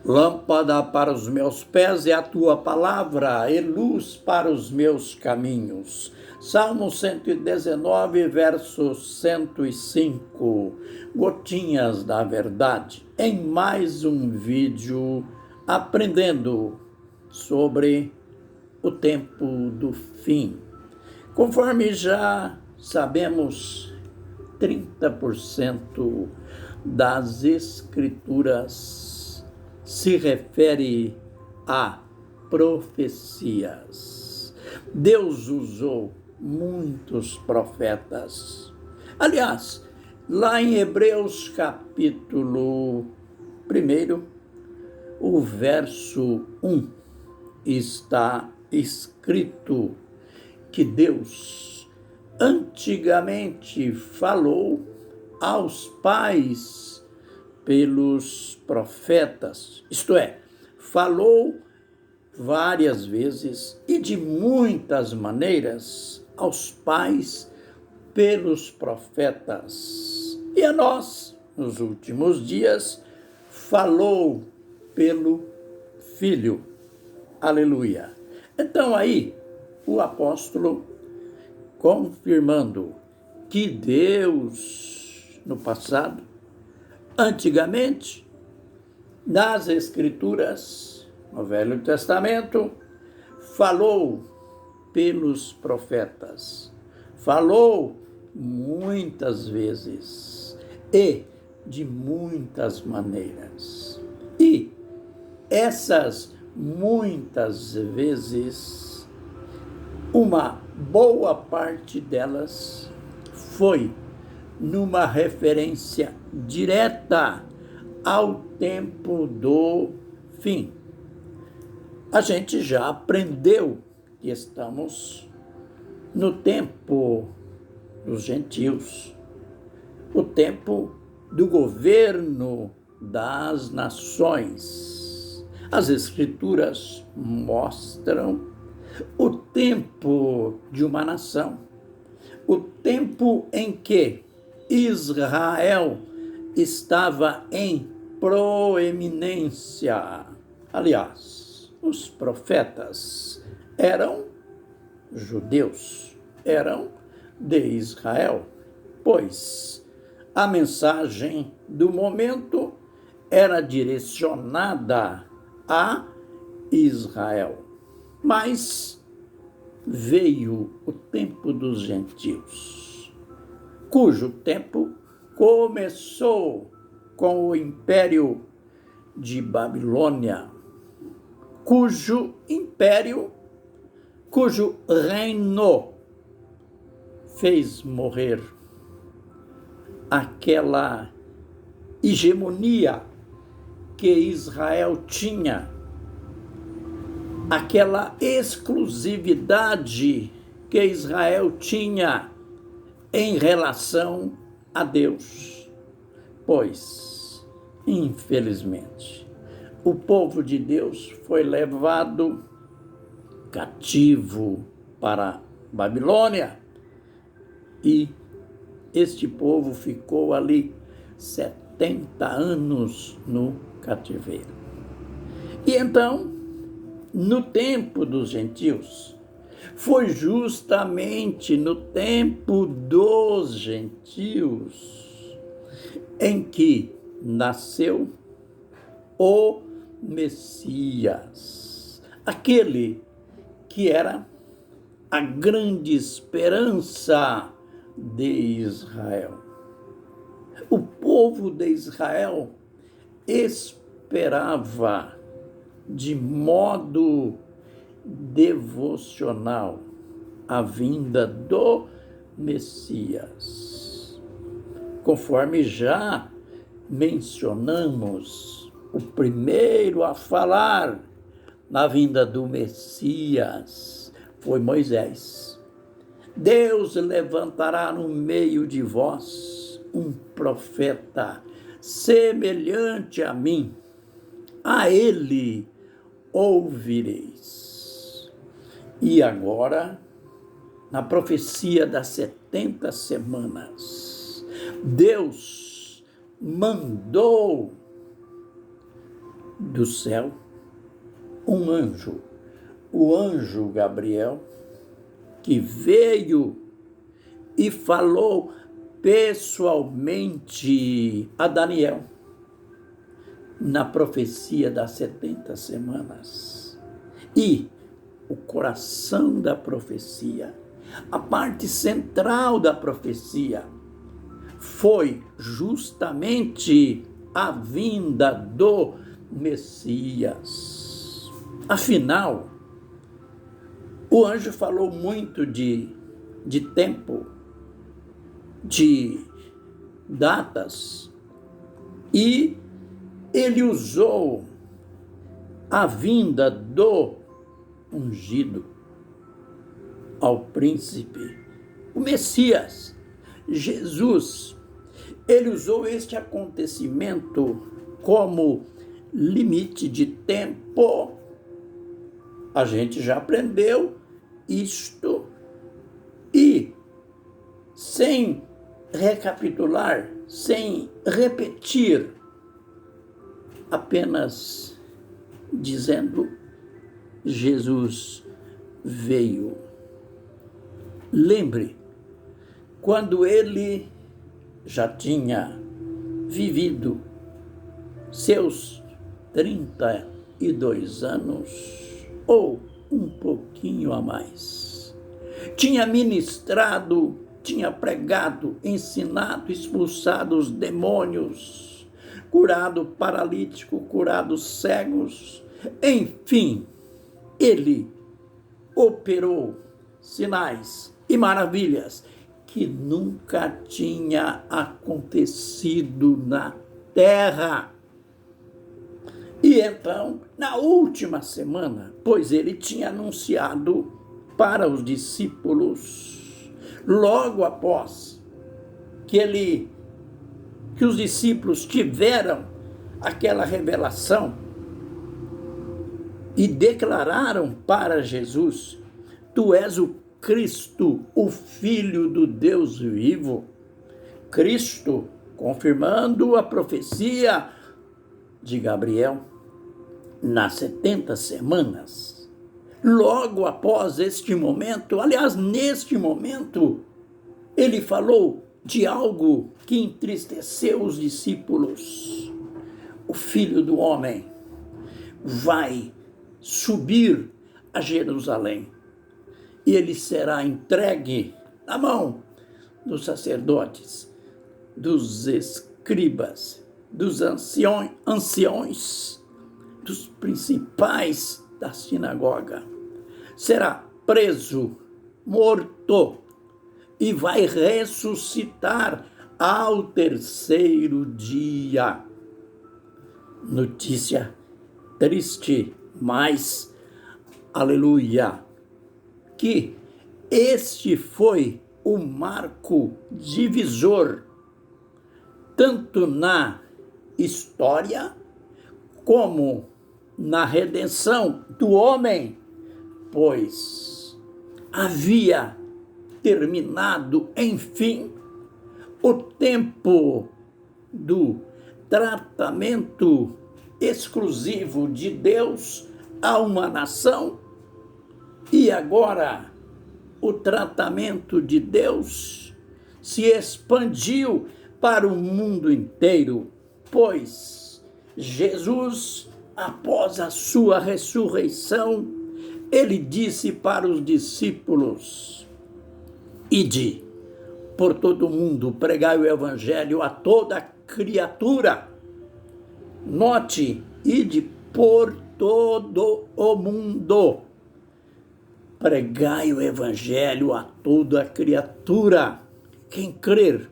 Lâmpada para os meus pés é a tua palavra, e luz para os meus caminhos. Salmo 119, verso 105. Gotinhas da verdade. Em mais um vídeo aprendendo sobre o tempo do fim. Conforme já sabemos, 30% das escrituras se refere a profecias. Deus usou muitos profetas. Aliás, lá em Hebreus capítulo 1, o verso 1, está escrito que Deus antigamente falou aos pais pelos profetas, isto é, falou várias vezes e de muitas maneiras aos pais pelos profetas. E a nós, nos últimos dias, falou pelo Filho. Aleluia. Então aí, o apóstolo confirmando que Deus, no passado, antigamente, nas Escrituras, no Velho Testamento, falou pelos profetas, falou muitas vezes e de muitas maneiras. E essas muitas vezes, uma boa parte delas foi numa referência direta ao tempo do fim. A gente já aprendeu que estamos no tempo dos gentios, o tempo do governo das nações. As Escrituras mostram o tempo de uma nação, o tempo em que Israel estava em proeminência. Aliás, os profetas eram judeus, eram de Israel, pois a mensagem do momento era direcionada a Israel. Mas veio o tempo dos gentios, cujo tempo começou com o Império de Babilônia, cujo reino fez morrer aquela hegemonia que Israel tinha, aquela exclusividade que Israel tinha em relação a Deus. Pois, infelizmente, o povo de Deus foi levado cativo para Babilônia e este povo ficou ali 70 anos no cativeiro. E então, no tempo dos gentios, foi justamente no tempo dos gentios em que nasceu o Messias, aquele que era a grande esperança de Israel. O povo de Israel esperava de modo devocional a vinda do Messias. Conforme já mencionamos, o primeiro a falar na vinda do Messias foi Moisés. Deus levantará no meio de vós um profeta semelhante a mim. A ele ouvireis. E agora, na profecia das 70 semanas, Deus mandou do céu um anjo, o anjo Gabriel, que veio e falou pessoalmente a Daniel na profecia das 70 semanas. E o coração da profecia, a parte central da profecia, foi justamente a vinda do Messias. Afinal, o anjo falou muito de tempo, de datas, e ele usou a vinda do ungido ao príncipe, o Messias, Jesus. Ele usou este acontecimento como limite de tempo. A gente já aprendeu isto e, sem recapitular, sem repetir, apenas dizendo: Jesus veio. Lembre, quando ele já tinha vivido seus 32 anos, ou um pouquinho a mais, tinha ministrado, tinha pregado, ensinado, expulsado os demônios, curado paralítico, curado cegos, enfim, ele operou sinais e maravilhas que nunca tinha acontecido na terra. E então, na última semana, pois ele tinha anunciado para os discípulos, logo após que os discípulos tiveram aquela revelação e declararam para Jesus: tu és o Cristo, o Filho do Deus vivo. Cristo, confirmando a profecia de Gabriel, nas 70 semanas, logo após este momento, aliás, neste momento, ele falou de algo que entristeceu os discípulos. O Filho do Homem vai subir a Jerusalém e ele será entregue na mão dos sacerdotes, dos escribas, dos anciões, dos principais da sinagoga. Será preso, morto e vai ressuscitar ao terceiro dia. Notícia triste, mas, aleluia, que este foi o marco divisor, tanto na história como na redenção do homem, pois havia terminado, enfim, o tempo do tratamento exclusivo de Deus a uma nação, e agora o tratamento de Deus se expandiu para o mundo inteiro, pois Jesus, após a sua ressurreição, ele disse para os discípulos: ide por todo o mundo, pregai o evangelho a toda criatura. Note, ide por todo o mundo, pregai o evangelho a toda criatura. Quem crer,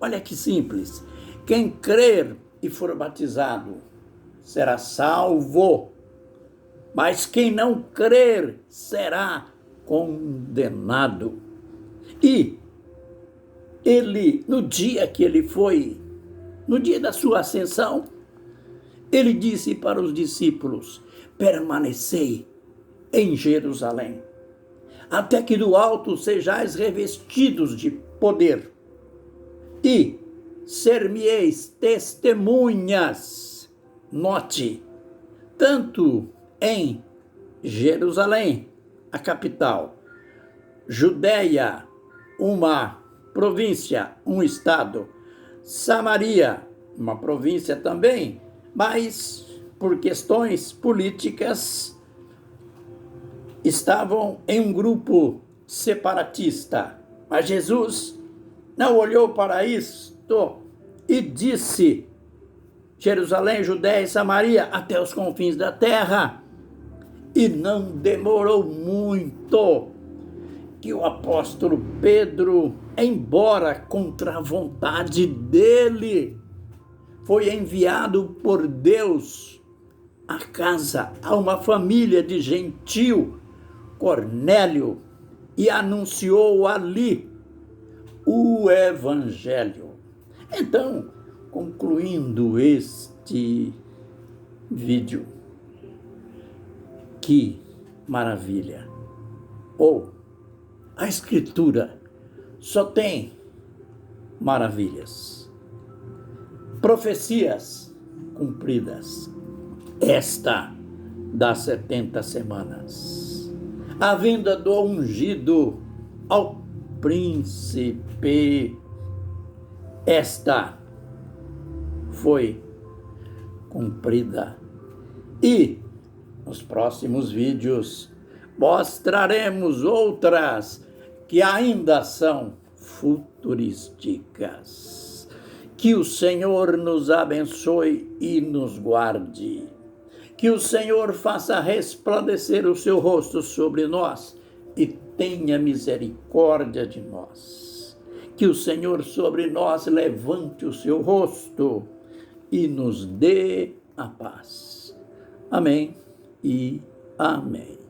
olha que simples, quem crer e for batizado será salvo, mas quem não crer será condenado. E ele, no dia da sua ascensão, ele disse para os discípulos: permanecei em Jerusalém, até que do alto sejais revestidos de poder, e ser-me-eis testemunhas. Note, tanto em Jerusalém, a capital, Judeia, uma província, um estado, Samaria, uma província também, mas por questões políticas estavam em um grupo separatista. Mas Jesus não olhou para isto e disse: Jerusalém, Judeia e Samaria, até os confins da terra. E não demorou muito que o apóstolo Pedro, embora contra a vontade dele, foi enviado por Deus à casa, a uma família de gentil, Cornélio, e anunciou ali o evangelho. Então, concluindo este vídeo, que maravilha! A Escritura só tem maravilhas, profecias cumpridas. Esta das 70 semanas, a vinda do ungido ao príncipe, esta foi cumprida. E nos próximos vídeos mostraremos outras que ainda são futurísticas. Que o Senhor nos abençoe e nos guarde. Que o Senhor faça resplandecer o seu rosto sobre nós e tenha misericórdia de nós. Que o Senhor sobre nós levante o seu rosto e nos dê a paz. Amém e amém.